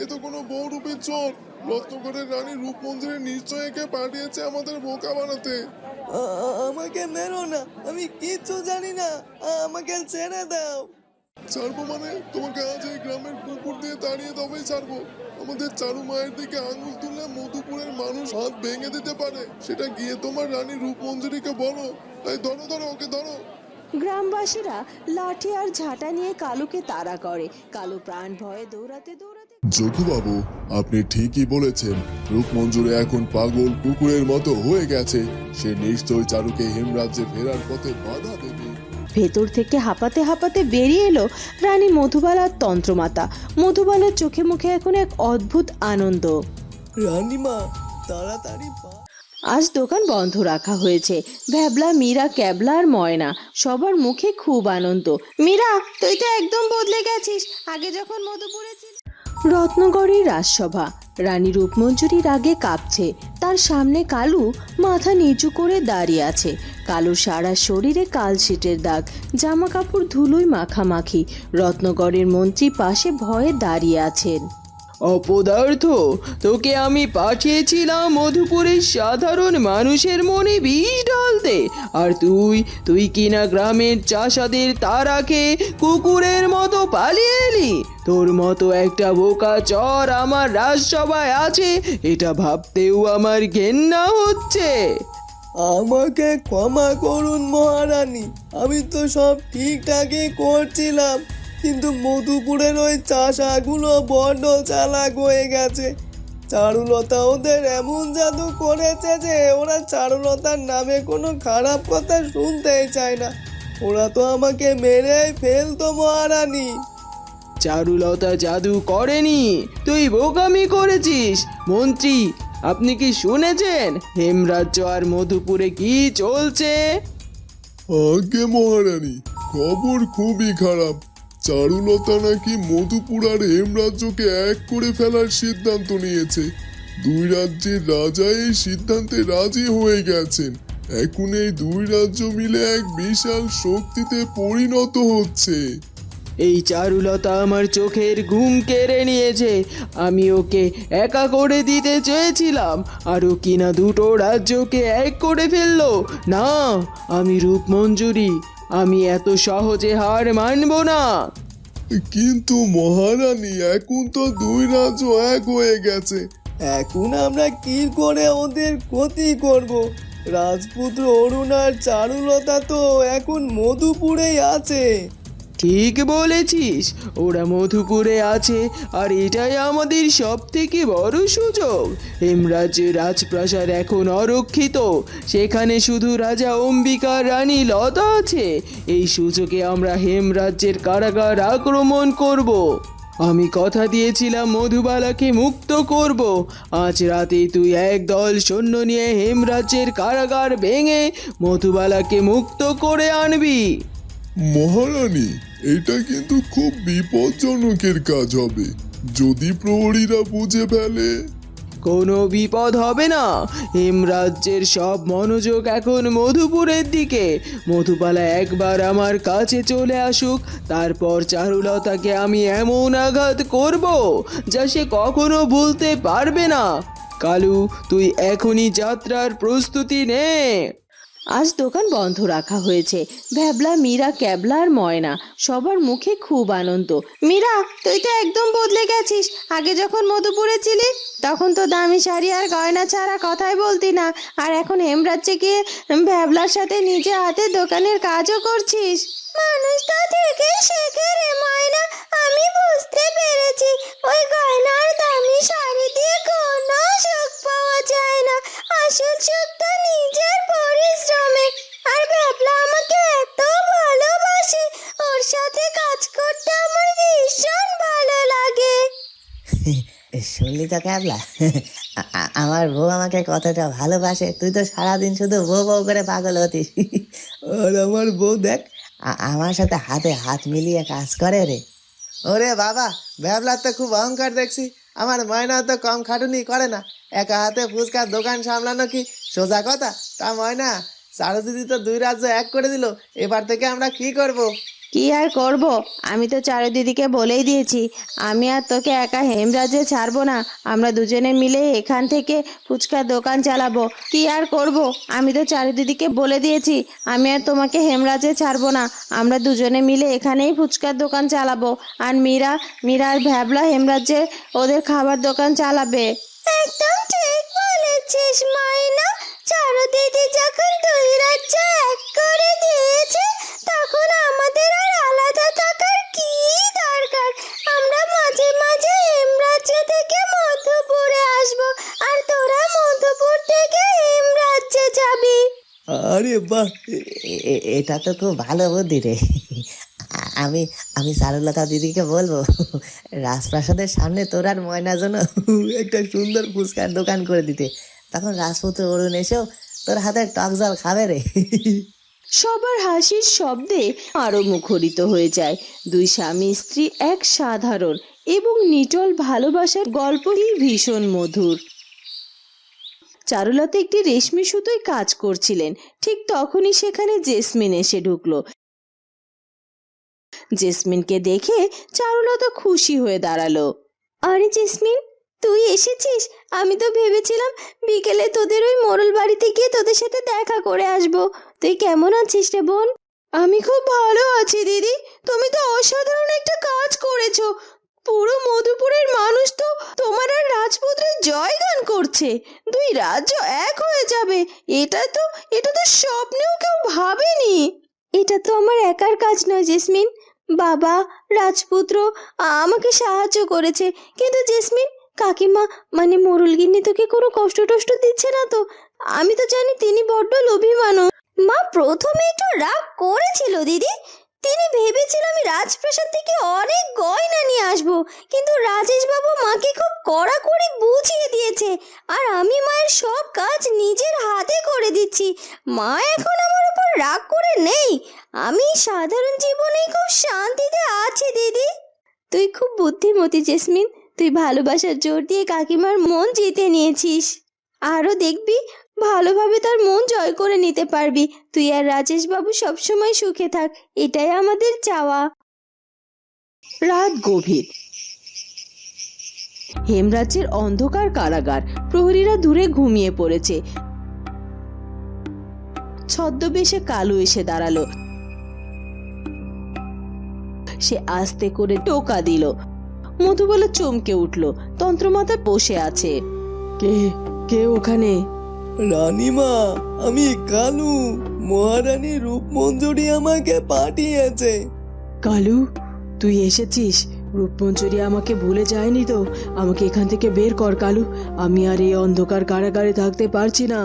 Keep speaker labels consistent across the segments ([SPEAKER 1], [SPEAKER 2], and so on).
[SPEAKER 1] এ তো কোনো বহুরূপী চোর। রত্নগড়ের রানী রূপমঞ্জরি নিশ্চয় একে পাঠিয়েছে আমাদের বোকা বানাতে।
[SPEAKER 2] আমাকে মেরো না, আমি কিচ্ছু জানি না, আমাকে ছেড়ে দাও।
[SPEAKER 1] ছাড়বো মানে? তোমাকে আজ এই গ্রামের পুকুর দিয়ে তাড়িয়ে তবেই ছাড়বো। আমাদের চারু মায়ের দিকে আঙুল তুললে মধুপুরের মানুষ হাত ভেঙে দিতে পারে, সেটা গিয়ে তোমার রানী রূপমঞ্জরিকে বলো। এই ধরো ধরো, ওকে ধরো।
[SPEAKER 3] গ্রামবাসীরা লাঠি আর ঝাঁটা নিয়ে কালুকে তাড়া করে। কালু প্রাণ ভয়ে দৌড়াতে দৌড়াতে
[SPEAKER 1] যোধুবাবু, আপনি ঠিকই বলেছেন। রূপমঞ্জরি এখন পাগল কুকুরের মতো হয়ে গেছে। সে নিশ্চয়ই চারুকে হেমরাজ্যে ফেরার পথে বাধা দেবে।
[SPEAKER 3] ভেতর থেকে হাঁপাতে হাঁপাতে বেরিয়ে এলো রানী মধুবালার তন্ত্রমাতা। মধুবালার চোখে মুখে এখন এক অদ্ভুত আনন্দ।
[SPEAKER 2] রানীমা, তাড়াতাড়ি
[SPEAKER 3] আজ দোকান বন্ধ রাখা হয়েছে। ভ্যাবলা, মীরা, ক্যাবলা আর ময়না সবার মুখে খুব আনন্দ। মীরা, তুই তো একদম বদলে গেছিস, আগে যখন মধুপুরে ছিলি। রত্নগড়ের রাজসভা। রানী রূপমঞ্জরির আগে কাঁপছে। তার সামনে কালু মাথা নিচু করে দাঁড়িয়ে আছে। কালুর সারা শরীরে কালশিটের দাগ, জামা কাপড় ধুলোয় মাখামাখি। রত্নগড়ের মন্ত্রী পাশে ভয়ে দাঁড়িয়ে আছেন।
[SPEAKER 4] অপদার্থ, তোকে আমি পাঠিয়েছিলাম মধুপুরের সাধারণ মানুষের মনে বিষ ঢালতে, আর তুই কিনা গ্রামের চাষাদের তারাকে কুকুরের মতো পালিয়ে এলি। তোর মতো একটা বোকা চর আমার রাজসভায় আছে, এটা ভাবতেও আমার ঘেন্না হচ্ছে।
[SPEAKER 2] আমাকে ক্ষমা করুন মহারানী, আমি তো সব ঠিকঠাকই করছিলাম, কিন্তু মধুপুরের ওই চাষাগুলো বড্ড চালাক হয়ে গেছে। চারুলতা ওদের এমন জাদু করেছে যে ওরা চারুলতার নামে কোনো খারাপ কথা শুনতেই চায় না। ওরা তো আমাকে মেরেই ফেলতো মহারানী।
[SPEAKER 4] চারুলতা জাদু করেনি, তুই বোকামি করেছিস। মন্ত্রী, আপনি কি শুনেছেন হেমরাজ্য আর মধুপুরে কি চলছে?
[SPEAKER 1] আগে মহারানী, খবর খুবই খারাপ। চারুলতা নাকি মধুপুর আর হেমরাজ্যকে এক করে ফেলার সিদ্ধান্ত নিয়েছে। দুই রাজ্যের রাজা এই সিদ্ধান্তে রাজি হয়ে গেছেন। এখন এই দুই রাজ্য মিলে এক বিশাল শক্তিতে পরিণত হচ্ছে।
[SPEAKER 4] এই চারুলতা আমার চোখের ঘুম কেড়ে নিয়েছে। আমি ওকে একা করে দিতে চেয়েছিলাম, আর ও কিনা দুটো রাজ্যকে এক করে ফেললো। না, আমি রূপমঞ্জরি, আমি এত সহজে হার মানব না।
[SPEAKER 1] কিন্তু মহারানী, এখন তো দুই রাজ্য এক হয়ে গেছে।
[SPEAKER 2] এখন আমরা কি করে ওদের ক্ষতি করব? রাজপুত্র অরুণ আর চারুলতা তো এখন মধুপুরেই আছে।
[SPEAKER 4] ঠিক বলেছিস, ওরা মধুপুরে আছে, আর এটাই আমাদের সব থেকে বড় সুযোগ। হেমরাজ্যের রাজপ্রাসাদ এখন অরক্ষিত, সেখানে শুধু রাজা অম্বিকা রানী লতা আছে। এই সুযোগে আমরা হেমরাজ্যের কারাগার আক্রমণ করব। আমি কথা দিয়েছিলাম মধুবালাকে মুক্ত করব। আজ রাতে তুই একদল সৈন্য নিয়ে হেমরাজ্যের কারাগার ভেঙে মধুবালাকে মুক্ত করে আনবি।
[SPEAKER 1] মহারানী, এটা কিন্তু খুব বিপজ্জনকের কাজ হবে। যদি প্রহরীরা বুঝে ফেলে?
[SPEAKER 4] কোনো বিপদ হবে না। হেমরাজ্যের সব মনোযোগ এখন মধুপুরের দিকে। মধুবালা একবার আমার কাছে চলে আসুক, তারপর চারুলতাকে আমি এমন আঘাত করব যা সে কখনো ভুলতে পারবে না। কালু, তুই এখনই যাত্রার প্রস্তুতি নে।
[SPEAKER 3] আজ দোকান বন্ধ রাখা হয়েছে। ভ্যাবলা, মীরা, ক্যাবলা আর ময়না সবার মুখে খুব আনন্দ। মীরা, তুই তো একদম বদলে গেছিস, আগে যখন মধুপুরে ছিলি তখন তো দামি শাড়ি আর গয়না ছাড়া কথাই বলতি না, আর এখন হেমরাজ্যে গিয়ে ভ্যাবলার সাথে নিজে হাতে দোকানের কাজও করছিস। মানুষ তো থেকেই শেখে রে ময়না, আমি বুঝতে পেরেছি ওই গয়না আর দামি শাড়ি দিয়ে কোনো সুখ পাওয়া যায় না। আসল সুখ তো নিজের পরিশ্রমে। আর ভ্যাবলা আমাকে এত ভালোবাসে, ওর সাথে কাজ করতে আমার ভীষণ ভালো লাগে।
[SPEAKER 5] শুনলি তো ক্যাবলা, আমার বউ আমাকে কতটা ভালোবাসে। তুই তো সারাদিন শুধু বউ বউ করে পাগল হতিস।
[SPEAKER 2] আর আমার বউ দেখ,
[SPEAKER 5] আমার সাথে হাতে হাত মিলিয়ে কাজ করে রে।
[SPEAKER 2] ওরে বাবা, ভ্যাবলার তো খুব অহংকার দেখছি। আমার ময়না তো কম খাটুনি করে না, একা হাতে ফুচকার দোকান সামলানো কি সোজা কথা? তা ময়না, চারু দিদি তো দুই রাজ্য এক করে দিল, এবার থেকে আমরা কি করব?
[SPEAKER 3] কি আর করব, আমি তো চারু দিদিকে বলেই দিয়েছি আমি আর তোকে একা হেমরাজে ছাড়বো না। আমরা দুজনে মিলে এখান থেকে ফুচকার দোকান চালাবো। কি আর করব, আমি তো চারু দিদিকে বলে দিয়েছি আমি আর তোমাকে হেমরাজে ছাড়বো না। আমরা দুজনে মিলে এখানেই ফুচকার দোকান চালাবো। আর মীরা আর ভ্যাবলা হেমরাজে ওদের খাবার দোকান চালাবে। একদম ঠিক বলেছিস মাইনা। চারু দিদি যখন দুই রাজ্য এক করে দিয়েছে তখন আমাদের আর আলাদা থাকার কি দরকার। আমরা মাঝে মাঝে হেমরাজ্য থেকে মধুপুরে আসবো আর তোরা মধুপুর থেকে হেমরাজ্যে যাবি।
[SPEAKER 2] আরে বাহ,
[SPEAKER 5] এটা তো খুব ভালো বুদ্ধি রে। আমি আমি চারুলতা দিদিকে বলবো রাজপ্রাসাদের সামনে তোর আর ময়নার জন্য একটা সুন্দর ফুচকার দোকান করে দিতে। তখন রাজপুত্র অরুণ এসেও তোর হাতের টক জল খাবে রে।
[SPEAKER 3] সবার হাসির শব্দে আরো মুখরিত হয়ে যায়। দুই স্বামী স্ত্রী এক সাধারণ এবং নিটল ভালোবাসার গল্পই ভীষণ মধুর। চারুলতা একটি রেশমি সুতোয় কাজ করছিলেন, ঠিক তখনই সেখানে জেসমিন এসে ঢুকলো। জেসমিনকে দেখে চারুলতা খুশি হয়ে দাঁড়ালো। আরে জেসমিন, তুই এসেছিস? আমি তো ভেবেছিলাম বিকেলে তোদের ওই মোড়ল বাড়িতে গিয়ে তোদের সাথে দেখা করে আসবো। তুই কেমন আছিস রে বোন? আমি খুব ভালো আছি দিদি। তুমি তো অসাধারণ একটা কাজ করেছো। পুরো মধুপুরের মানুষ তো তোমার আর রাজপুত্রের জয়গান করছে। দুই রাজ্য এক হয়ে যাবে, এটা তো স্বপ্নেও কেউ ভাবেনি। এটা তো আমার একার কাজ নয় জেসমিন, বাবা রাজপুত্র আমাকে সাহায্য করেছে। কিন্তু জেসমিন, কাকিমা মানে মোরলগিন্নি তোকে কোনো কষ্ট টষ্ট দিচ্ছে না তো? আমি তো জানি তিনি বড্ড লোভী মানুষ। মা প্রথমে একটু রাগ করেছিল দিদি। তিনি ভেবেছিল আমি রাজপ্রাসাদ থেকে অনেক গয়না নিয়ে আসবো, কিন্তু রাজেশ বাবু মাকে খুব কড়াকড়ি বুঝিয়ে দিয়েছে আর আমি মায়ের সব কাজ নিজের হাতে করে দিচ্ছি। মা এখন আমার উপর রাগ করে নেই। আমি সাধারণ জীবনেই খুব শান্তিতে আছি দিদি। তুই খুব বুদ্ধিমতী জেসমিন। তুই ভালোবাসার জোর দিয়ে কাকিমার মন জিতে নিয়েছিস। আরও দেখবি ভালোভাবে তার মন জয় করে নিতে পারবি। তুই আর রাজেশ বাবু সবসময় সুখে থাক, এটাই আমাদের চাওয়া। রাত গভীর। হেমরাজ্যের অন্ধকার কারাগার। প্রহরীরা দূরে ঘুমিয়ে পড়েছে। ছদ্মবেশে কালু এসে দাঁড়ালো। সে আস্তে করে টোকা দিল। মধুবালা চমকে উঠল। তন্ত্রমাতা বসে আছে।
[SPEAKER 4] কে কে ওখানে?
[SPEAKER 2] রানীমা, আমি কালু। মহারানী রূপমঞ্জরি আমাকে পাঠিয়েছে।
[SPEAKER 4] কালু, তুই এসেছিস? রূপমঞ্জরি আমাকে ভুলে যায়নি তো? আমাকে এখান থেকে বের কর কালু। আমি আর এই অন্ধকার কারাগারে থাকতে পারছি না।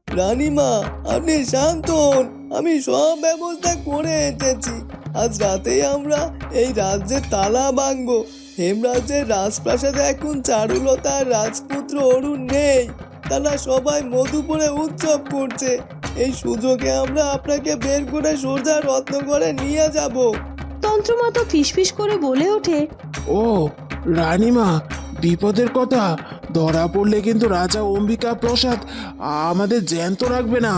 [SPEAKER 2] রানীমা, আপনি শান্ত হন। আমি সব ব্যবস্থা করে এসেছি। আজ রাতেই আমরা এই রাজ্যের তালা ভাঙবো। হেমরাজ্যের রাজপ্রাসাদে এখন চারুলতা আর রাজপুত্র অরুণ নেই। তারা সবাই মধুপুরে উৎসব করছে। এই সুযোগে আমরা আপনাকে বের করে সোজা রত্নগড়ে নিয়ে যাব।
[SPEAKER 3] তন্ত্রমাতা ফিসফিস করে বলে ওঠে,
[SPEAKER 6] ও রানীমা, বিপদের কথা। ধরা পড়লে কিন্তু রাজা অম্বিকা প্রসাদ আমাদের জ্যান্ত রাখবে না।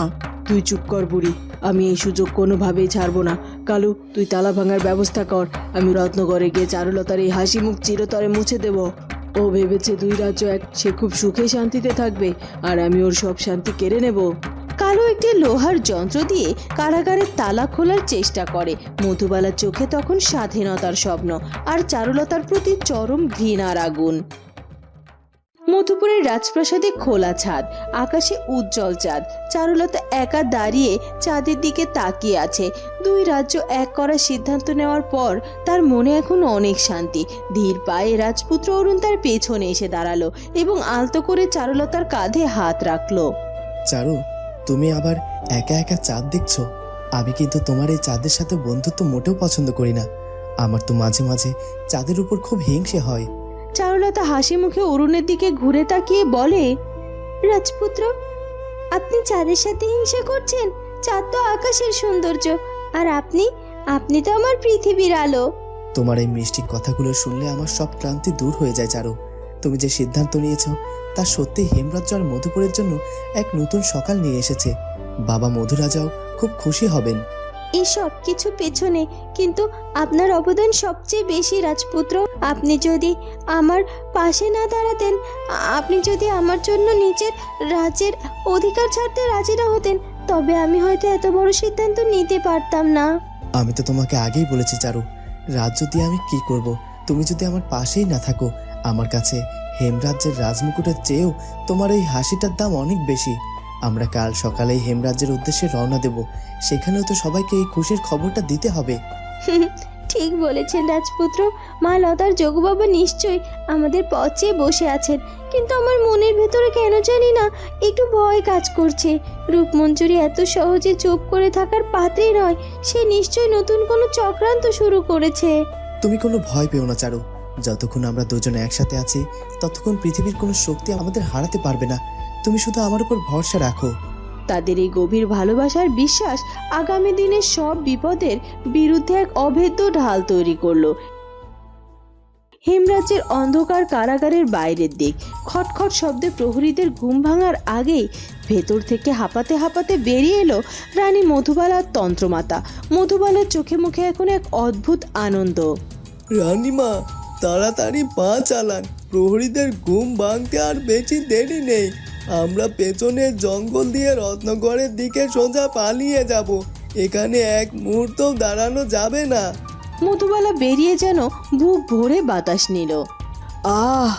[SPEAKER 4] তুই চুপ কর বুড়ি, আমি এই সুযোগ কোনোভাবেই ছাড়বো না। কালু, তুই তালা ভাঙার ব্যবস্থা কর। আমি রত্নগড়ে গিয়ে চারুলতার এই হাসি মুখ চিরতরে মুছে দেব। ও ভেবেছে দুই রাজ্য এক, সে খুব সুখে শান্তিতে থাকবে, আর আমি ওর সব শান্তি কেড়ে নেব।
[SPEAKER 3] কালু একটি লোহার যন্ত্র দিয়ে কারাগারের তালা খোলার চেষ্টা করে। মধুবালার চোখে তখন স্বাধীনতার স্বপ্ন আর চারুলতার প্রতি চরম ঘৃণার আগুন। মধুপুরের রাজপ্রাসাদে খোলা ছাদ, আকাশে উজ্জ্বল চাঁদ। চারুলতা একা দাঁড়িয়ে চাঁদের দিকে তাকিয়ে আছে। দুই রাজ্য এক করার সিদ্ধান্ত নেওয়ার পর তার মনে এখন অনেক শান্তি। ধীর পায়ে রাজপুত্র অরুণ তার পেছনে এসে দাঁড়ালো এবং আলতো করে চারুলতার কাঁধে হাত রাখলো।
[SPEAKER 2] চারু, তুমি আবার একা একা চাঁদ দেখছো? আমি কিন্তু তোমার এই চাঁদের সাথে বন্ধুত্ব মোটেও পছন্দ করি না। আমার তো মাঝে মাঝে চাঁদের উপর খুব হিংসে হয়।
[SPEAKER 3] চারুলতা হাসি মুখে অরুণের দিকে ঘুরে তাকিয়ে বলে, রাজপুত্র, আপনি চাঁদের সাথে হিংসা করছেন? চাঁদ তো আকাশের সৌন্দর্য, আর আপনি তো আমার পৃথিবীর আলো।
[SPEAKER 2] তোমার এই মিষ্টি কথাগুলো শুনলে আমার সব ক্লান্তি দূর হয়ে যায় চারু। তুমি যে সিদ্ধান্ত নিয়েছো তা সত্যি হেমরাজ্য আর মধুপুরের জন্য এক নতুন সকাল নিয়ে এসেছে। বাবা মধুরাজাও খুব খুশি হবেন।
[SPEAKER 3] এই সব কিছু পেছনে কিন্তু আপনার অবদান সবচেয়ে বেশি রাজপুত্র। আপনি যদি আমার পাশে না দাঁড়াতেন, আপনি যদি আমার জন্য নিজের রাজ্যের অধিকার ছাড়তে রাজি না হতেন, তবে আমি হয়তো এত বড় সিদ্ধান্ত নিতে পারতাম না।
[SPEAKER 2] আমি তো তোমাকে আগেই বলেছি চারু, রাজ্য দিয়ে আমি কি করব? তুমি যদি আমার পাশেই না থাকো, আমার কাছে হেমরাজ্যের রাজমুকুটের চেয়েও তোমার এই হাসিটার দাম অনেক বেশি। আমরা কাল সকালেই হেমরাজ্যের উদ্দেশ্যে রওনা দেব, সেখানেও তো সবাইকে এই খুশির খবরটা দিতে হবে।
[SPEAKER 3] ঠিক বলেছেন রাজপুত্র। মা লতার যোগবাবু নিশ্চয়ই আমাদের পথে বসে আছেন, কিন্তু আমার মনের ভেতরে কেন জানি না একটু ভয় কাজ করছে। রূপমঞ্জুরি এত সহজে চুপ করে থাকার পাত্রী নয়, সে নিশ্চয়ই নতুন কোনো চক্রান্ত শুরু করেছে।
[SPEAKER 2] তুমি কোনো ভয় পেও না চারু, যতক্ষণ আমরা দুজনে একসাথে আছি ততক্ষণ পৃথিবীর কোনো শক্তি আমাদের হারাতে পারবে না। তুমি শুধু আমার উপর ভরসা রাখো।
[SPEAKER 3] তাদের এই গভীর ভালোবাসার বিশ্বাস আগামী দিনের সব বিপদের বিরুদ্ধে এক অভেদ্য ঢাল তৈরি করলো। হেমরাজ্যের অন্ধকার কারাগারের বাইরের দিক খটখট শব্দে প্রহরীদের ঘুম ভাঙার আগেই ভেতর থেকে হাঁপাতে হাঁপাতে বেরিয়ে এলো রানী মধুবালার তন্ত্রমাতা। মধুবালার চোখে মুখে এখন এক অদ্ভুত আনন্দ।
[SPEAKER 2] রানীমা, তাড়াতাড়ি পা চালান, প্রহরীদের ঘুম ভাঙতে আর বেশি দেরি নেই। আমরা পেছনের জঙ্গল দিয়ে রত্নগড়ের দিকে সোজা পালিয়ে যাব, এখানে এক মুহূর্ত দাঁড়ানো যাবে না।
[SPEAKER 3] মধুবালা বেরিয়ে যেন বুক ভরে বাতাস নিল।
[SPEAKER 4] আহ,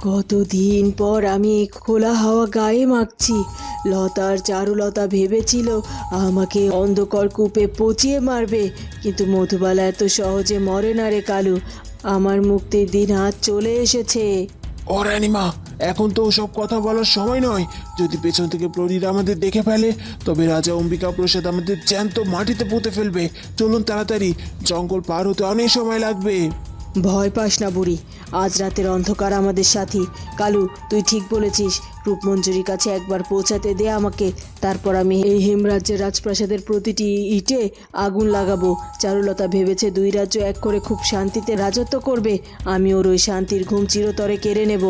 [SPEAKER 4] কতদিন পর আমি এই খোলা হাওয়া গায়ে মাখছি। লতার চারুলতা ভেবেছিল আমাকে অন্ধকার কূপে পচিয়ে মারবে, কিন্তু মধুবালা এত সহজে মরে না রে কালু। আমার মুক্তির দিন আজ চলে এসেছে।
[SPEAKER 6] ও রানীমা, এখন তো সব কথা বলার সময় নয়। যদি পেছন থেকে প্রহরীরা আমাদের দেখে ফেলে, তবে রাজা অম্বিকা প্রসাদ আমাদের জ্যান্ত মাটিতে পুঁতে ফেলবে। চলুন তাড়াতাড়ি, জঙ্গল পার হতে অনেক সময় লাগবে।
[SPEAKER 4] ভয় পাস না বুড়ি, আজ রাতের অন্ধকার আমাদের সাথী। কালু, তুই ঠিক বলেছিস। রূপমঞ্জুরির কাছে একবার পৌঁছাতে দে আমাকে, তারপর আমি এই হেমরাজ্যের রাজপ্রাসাদের প্রতিটি ইটে আগুন লাগাবো। চারুলতা ভেবেছে দুই রাজ্য এক করে খুব শান্তিতে রাজত্ব করবে। আমি ওর ওই শান্তির ঘুম চিরতরে কেড়ে নেব।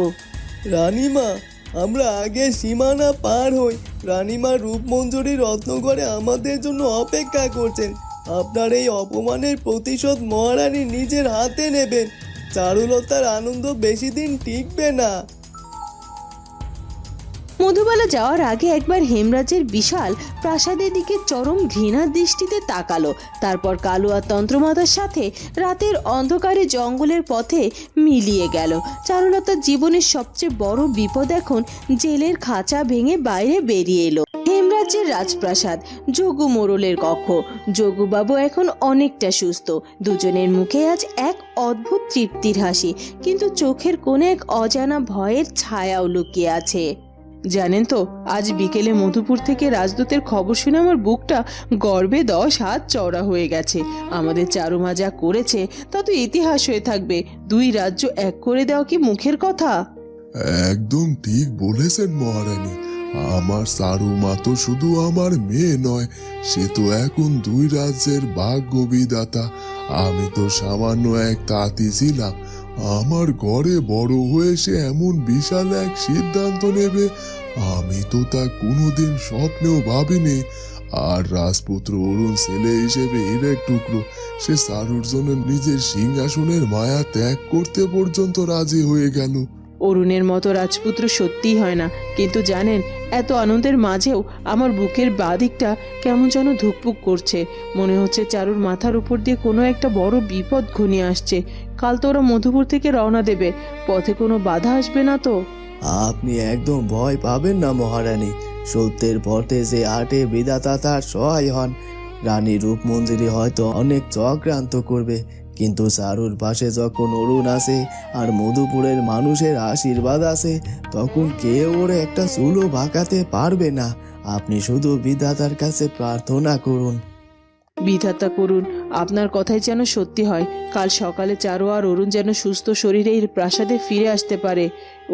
[SPEAKER 2] রানীমা, আমরা আগে সীমানা পার হই। রানীমা রূপমঞ্জুরি রত্নগড়ে আমাদের জন্য অপেক্ষা করছেন। আপনার এই অপমানের প্রতিশোধ মহারানী নিজের হাতে নেবেন। চারুলতার আনন্দ বেশি দিন টিকবে না।
[SPEAKER 3] মধুবালা যাওয়ার আগে একবার হেমরাজের বিশাল প্রাসাদের দিকে চরম ঘৃণার দৃষ্টিতে তাকালো। তারপর কালু আর তন্ত্রমাতার সাথে রাতের অন্ধকারে জঙ্গলের পথে মিলিয়ে গেল। চারুলতার জীবনের সবচেয়ে বড় বিপদ এখন জেলের খাঁচা ভেঙে বাইরে বেরিয়ে এলো। হেমরাজ্যের রাজপ্রাসাদ, যোগু মোড়লের কক্ষ। যোগুবাবু এখন অনেকটা সুস্থ। দুজনের মুখে আজ এক অদ্ভুত তৃপ্তির হাসি, কিন্তু চোখের কোণে এক অজানা ভয়ের ছায়াও লুকিয়ে আছে।
[SPEAKER 4] জানেন তো, আজ বিকেলে মধুপুর থেকে রাজদূতের খবর শুনে আমার বুকটা গর্বে 10 হাত চওড়া হয়ে গেছে। আমাদের চারুমা যা করেছে তা তো ইতিহাস হয়ে থাকবে। দুই রাজ্য এক করে দেওয়া কি মুখের কথা?
[SPEAKER 1] একদম ঠিক বলেছেন মহারানী। আমার সারু মা তো শুধু আমার মেয়ে নয়, সে তো এখন দুই রাজ্যের ভাগ্য বিধাতা। আমি তো সামান্য এক তাঁতি ছিলাম। আমার ঘরে বড় হয়ে সে এমন বিশাল এক সিদ্ধান্ত নেবে, আমি তো তা কোনোদিন স্বপ্নেও ভাবিনি। আর রাজপুত্র অরুণ ছেলে হিসেবে হীরের টুকরো, সে সারুর জন্য নিজের সিংহাসনের মায়া ত্যাগ করতে পর্যন্ত রাজি হয়ে গেল।
[SPEAKER 4] অরুণের মতো রাজপুত্র সত্যিই হয় না, কিন্তু জানেন, এত আনন্দের মাঝেও আমার বুকের বাদিকটা কেমন যেন ধুকপুক করছে। মনে হচ্ছে চারুর মাথার উপর দিয়ে কোনো একটা বড় বিপদ ঘনিয়ে আসছে। কাল তো ওরা মধুপুর থেকে রওনা দেবে, পথে কোনো বাধা আসবে না তো?
[SPEAKER 2] আপনি একদম ভয় পাবেন না মহারানী। সত্যের পথে যে আটে বিধাতা তার সহায় হন। রানী রূপমঞ্জুরি হয়তো অনেক চক্রান্ত করবে, কিন্তু চারুর পাশে যখন অরুণ আছে আর মধুপুরের মানুষের আশীর্বাদ আছে, তখন কেউ ওর একটা চুলো বাঁকাতে পারবে না। আপনি শুধু বিধাতার কাছে প্রার্থনা করুন।
[SPEAKER 4] বিধাতা করুন, আপনার কথাই যেন সত্যি হয়। কাল সকালে চারু আর অরুণ যেন সুস্থ শরীরে এই প্রাসাদে ফিরে আসতে পারে।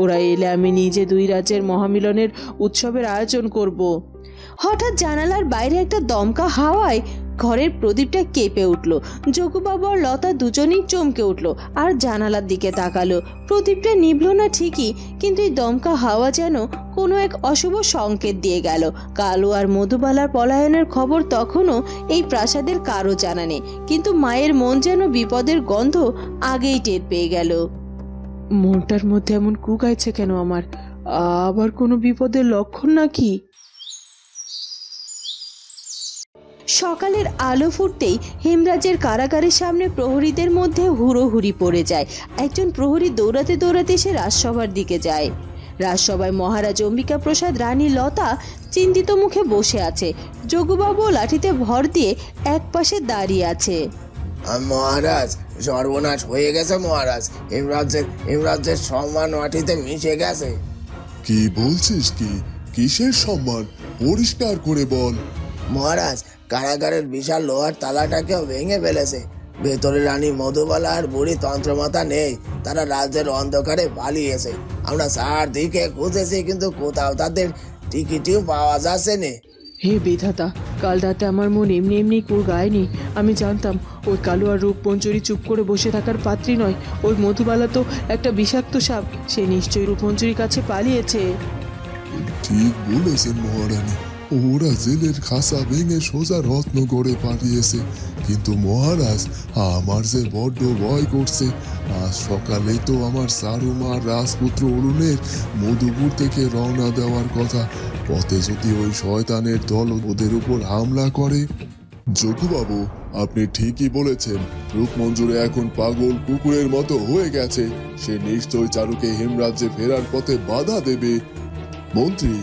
[SPEAKER 4] ওরা এলে আমি নিজে দুই রাজ্যের মহামিলনের উৎসবের আয়োজন করব।
[SPEAKER 3] হঠাৎ জানালার বাইরে একটা দমকা হাওয়ায় ঘরের প্রদীপটা কেঁপে উঠল। যোগুবাবু আর লতা দুজনেই চমকে উঠল আর জানালার দিকে তাকালো। প্রদীপটা নিভল না ঠিকই, কিন্তু এই দমকা হাওয়া যেন কোনো এক অশুভ সংকেত দিয়ে গেল। কালু আর মধুবালার পলায়নের খবর তখনও এই প্রাসাদের কারো জানা নেই, কিন্তু মায়ের মন যেন বিপদের গন্ধ আগেই টের পেয়ে গেল।
[SPEAKER 4] মনটার মধ্যে এমন কুকাইছে কেন আমার? আবার কোনো বিপদের লক্ষণ নাকি?
[SPEAKER 3] সকালের আলো ফুটতেই হেমরাজের কারাগারের সামনে প্রহরীদের মধ্যে হুড়োহুড়ি পড়ে যায়। একজন প্রহরী দৌড়াতে দৌড়াতে সে রাজসভার দিকে যায়। রাজসভায় মহারাজ অম্বিকা প্রসাদ, রানী লতা চিন্তিত মুখে বসে আছে। যোগুবাবু লাঠিতে ভর দিয়ে এক পাশে দাঁড়িয়ে আছে।
[SPEAKER 7] মহারাজ, সর্বনাশ হয়ে গেছে মহারাজ। হেমরাজ্যের সম্মান মাটিতে মিশে গেছে।
[SPEAKER 1] কি বলছিস? কিসের সম্মান? পরিষ্কার করে বল।
[SPEAKER 7] মহারাজ, কারাগারের বিশাল লোহার তালাটাকেও ভেঙে ফেলেছে। ভেতরে রানী মধুবালা আর বুড়ি তন্ত্রমাতা নেই, তারা রাজ্যের অন্ধকারে পালিয়েছে। আমরা চারদিকে খুঁজেছি, কিন্তু কোথাও তাদের টিকিটিও পাওয়া যাচ্ছে না।
[SPEAKER 4] হে বিধাতা, কাল রাতে আমার মন এমনি এমনি কুল গায়নি। আমি জানতাম ওই কালো আর রূপমঞ্জরি চুপ করে বসে থাকার পাত্রী নয়। ওই মধুবালা তো একটা বিষাক্ত সাপ, সে নিশ্চয়ই রূপমঞ্জরির কাছে পালিয়েছে।
[SPEAKER 1] ঠিক বলেছেন মহারানী, ওরা জেলের খাসা ভেঙে সোজা রত্নগড়ে পাঠিয়েছে। কিন্তু মহারাজ, আমার যে বড্ড ভয় করছে। আজ সকালে তো আমার সারুমার রাজপুত্র অরুণের মধুপুর থেকে রওনা দেওয়ার কথা। পথে যদি ওই শয়তানের দল ওদের উপর হামলা করে। যোগুবাবু, আপনি ঠিকই বলেছেন। রূপমঞ্জুরে এখন পাগল কুকুরের মতো হয়ে গেছে। সে নিশ্চয় চারুকে হেমরাজ্যে ফেরার পথে বাধা দেবে। মন্ত্রী,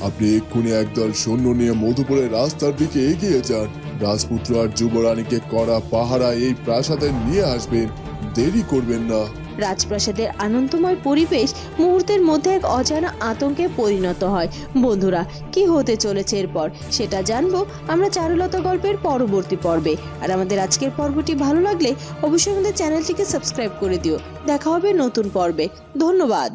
[SPEAKER 1] আপনি এক্ষুনি একদল সৈন্য নিয়ে মধুপুরের রাস্তার দিকে এগিয়ে যান। রাজপুত্র আর যুবরানীকে কড়া পাহারা এই প্রাসাদে নিয়ে আসবেন, দেরি করবেন না।
[SPEAKER 3] রাজপ্রাসাদের আনন্দময় পরিবেশ মুহূর্তের মধ্যে এক অজানা আতঙ্কে পরিণত হয়। বন্ধুরা, কি হতে চলেছে এরপর সেটা জানবো আমরা চারুলতা গল্পের পরবর্তী পর্বে। আর আমাদের আজকের পর্বটি ভালো লাগলে অবশ্যই আমাদের চ্যানেলটিকে সাবস্ক্রাইব করে দিও। দেখা হবে নতুন পর্বে। ধন্যবাদ।